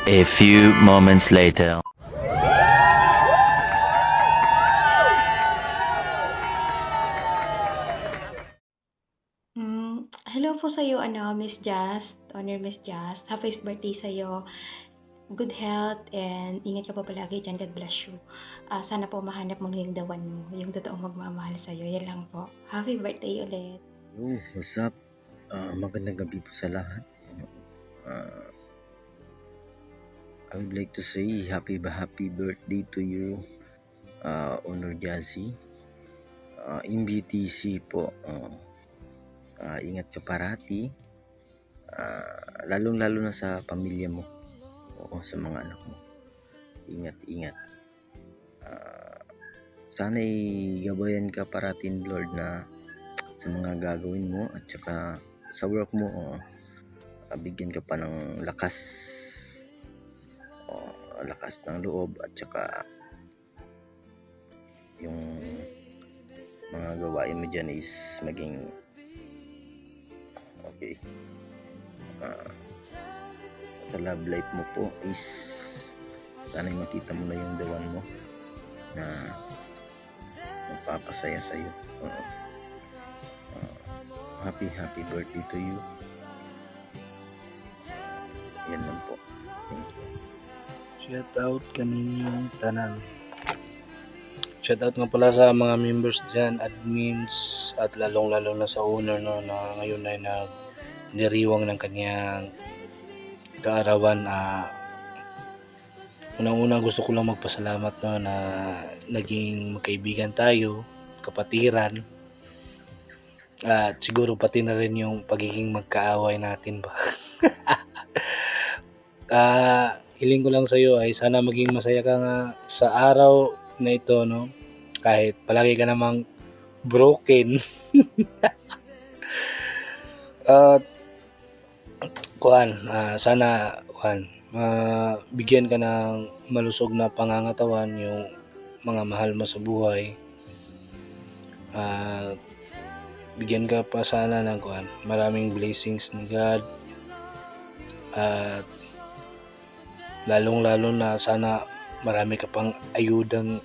A few moments later. Hello po sa'yo Miss Just, Honor Miss Just. Happy birthday sa'yo. Good health and ingat ka po palagi diyan. God bless you. Sana po mahanap mo yung the one mo, yung totoong magmamahal sa'yo. Yan lang po. Happy birthday ulit. Yo, what's up? Magandang gabi po sa lahat. Uh, I would like to say happy birthday to you, Honor Jazzy. MBTC po. Ingat ka parati. Lalong-lalo na sa pamilya mo. Oo, sa mga anak mo. Ingat. Sana'y gabayan ka parati ni Lord na sa mga gagawin mo at saka sa work mo. Bigyan ka pa ng lakas ng loob at saka yung mga gawain mo dyan is maging okay. Sa love life mo po is sana'y makita mo na yung the one mo na magpapasaya sa'yo. Happy birthday to you. Yan lang po. Thank you. Shout out kaninyong tanan. Shout out nga pala sa mga members dyan, admins, at lalong-lalo na sa owner no, na ngayon ay niriwang ng kanyang kaarawan. Unang-una gusto ko lang magpasalamat no, na naging magkaibigan tayo, kapatiran, at siguro pati na rin yung pagiging magkaaway natin ba. Hiling ko lang sa iyo ay sana maging masaya ka nga sa araw na ito, no? Kahit palagi ka namang broken. At sana bigyan ka ng malusog na pangangatawan yung mga mahal mo sa buhay. Bigyan ka pa sana ng maraming blessings ni God. At lalong-lalo na sana marami ka pang ayudang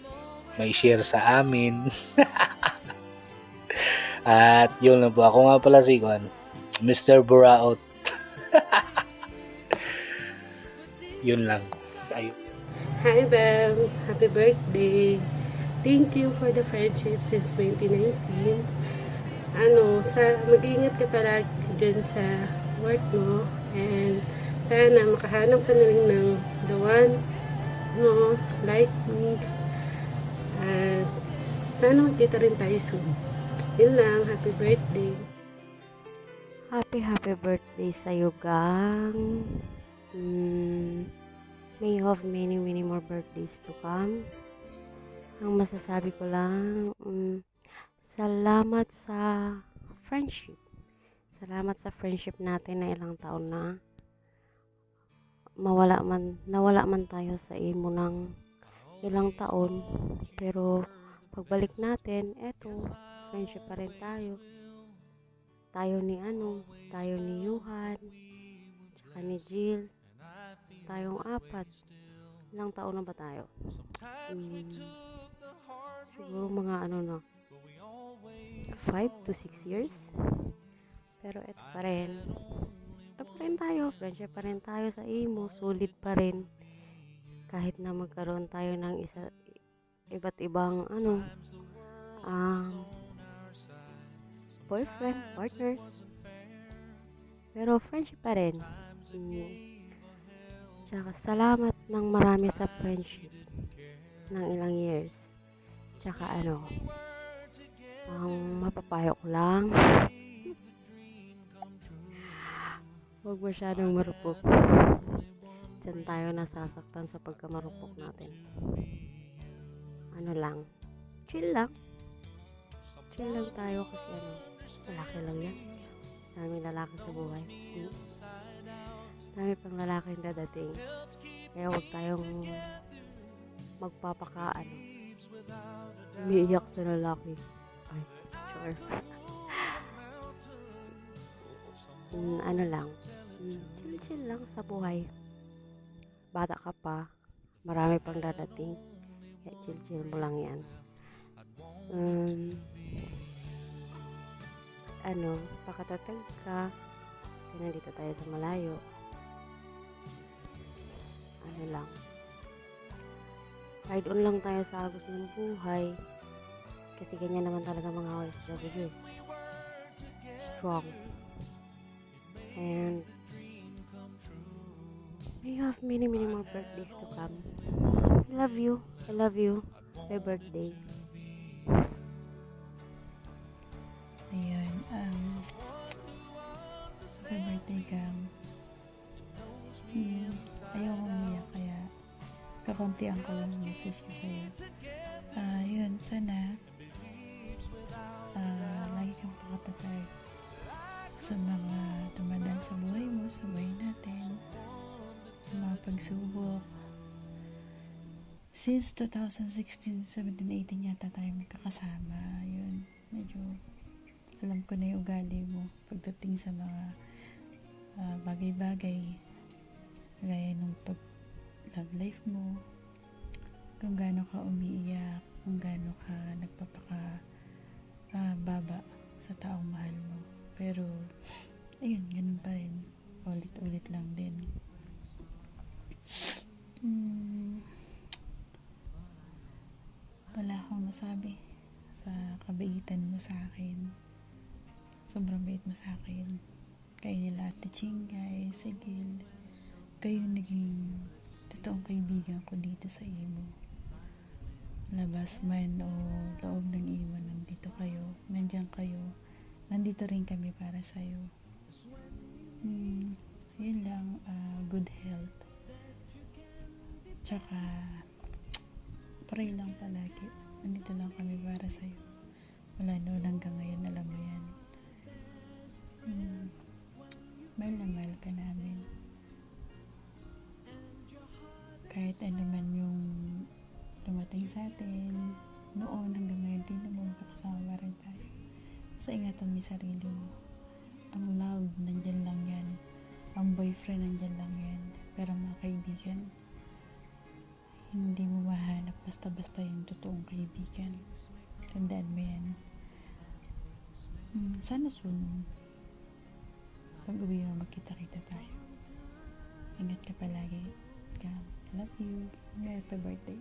may share sa amin. At yun lang po. Ako nga pala si Mr. Buraot. Yun lang. Ayun. Hi Bam! Happy birthday! Thank you for the friendship since 2019. Mag-iingat ka palagi dyan sa work mo and sana makahanap ka na rin ng the one mo, like me. At sana magkita rin tayo soon. Yun lang, happy birthday! Happy birthday sa'yo, gang. May you have many more birthdays to come. Ang masasabi ko lang, salamat sa friendship. Salamat sa friendship natin na ilang taon na. Nawala man tayo sa imo ng ilang taon, pero pagbalik natin, eto, friendship pa rin tayo. Tayo ni Yuhan, tsaka ni Jill, tayong apat. Ilang taon na ba tayo? Siguro mga 5 to 6 years. Pero eto pa rin tayo, friendship pa rin tayo sa imo, solid pa rin. Kahit na magkaroon tayo ng iba't ibang boyfriend, partner, pero friendship pa rin. Tsaka salamat ng marami sa friendship ng ilang years. Tsaka ang mapapayo ko lang, huwag masyadong marupok. Diyan tayo nasasaktan sa pagkamarupok natin. Chill lang tayo kasi lalaki lang yan. Daming lalaki sa buhay. Dami pang lalaki yung dadating. Kaya huwag tayong umiiyak sa lalaki. Ay, sure. Chill lang sa buhay. bata ka pa, marami pang dadating. Kaya chill-chill mo lang yan. Pakatatag ka, kasi nandito tayo sa malayo. Ano lang, ride on lang tayo sa agos ng buhay. Kasi ganyan naman talaga mga OFW. Strong. And we have many more birthdays to come. I love you. I love you. Happy birthday. Ayun, happy birthday Cam. Ayoko umiyak kaya kakuntian ko lang message ko sa'yo. Yun, sana lagi kang pakatatag sa mga dumadaan sa buhay mo, sa buhay natin, mga pagsubok. Since 2016, 17, 18 yata tayo magkakasama. Yun, medyo alam ko na yung ugali mo pagdating sa mga bagay-bagay gaya nung pag love life mo, kung gaano ka umiiyak, kung gaano ka nagpapaka baba sa taong mahal mo. Pero ayun, ganun pa rin, ulit-ulit lang din. Wala akong masabi sa kabaitan mo sa akin. Sobrang bait mo sa akin. Kayo nila Ate Chingay, Sigil, kayo naging totoong kaibigan ko dito sa Imo. Labas man o loob ng Imo, nandito kayo, nandiyan kayo, nandito rin kami para sa'yo. Yun lang, good health. Tsaka pray lang palagi, nandito lang kami para sa'yo. Wala noon hanggang ngayon, alam mo yan. Mahal na mahal ka namin. Kahit ano man yung dumating sa atin noon hanggang ngayon, di naman magkakasama rin tayo. So ingatan mo yung sarili mo. Ang love, nandyan lang yan. Ang boyfriend, nandyan lang yan. Pero mga kaibigan, hindi mo mahanap basta-basta yung totoong kaibigan. Tandaan mo yan. Sana soon pag uwi mo, magkita-kita tayo. Ingat ka palagi. I love you. Happy birthday.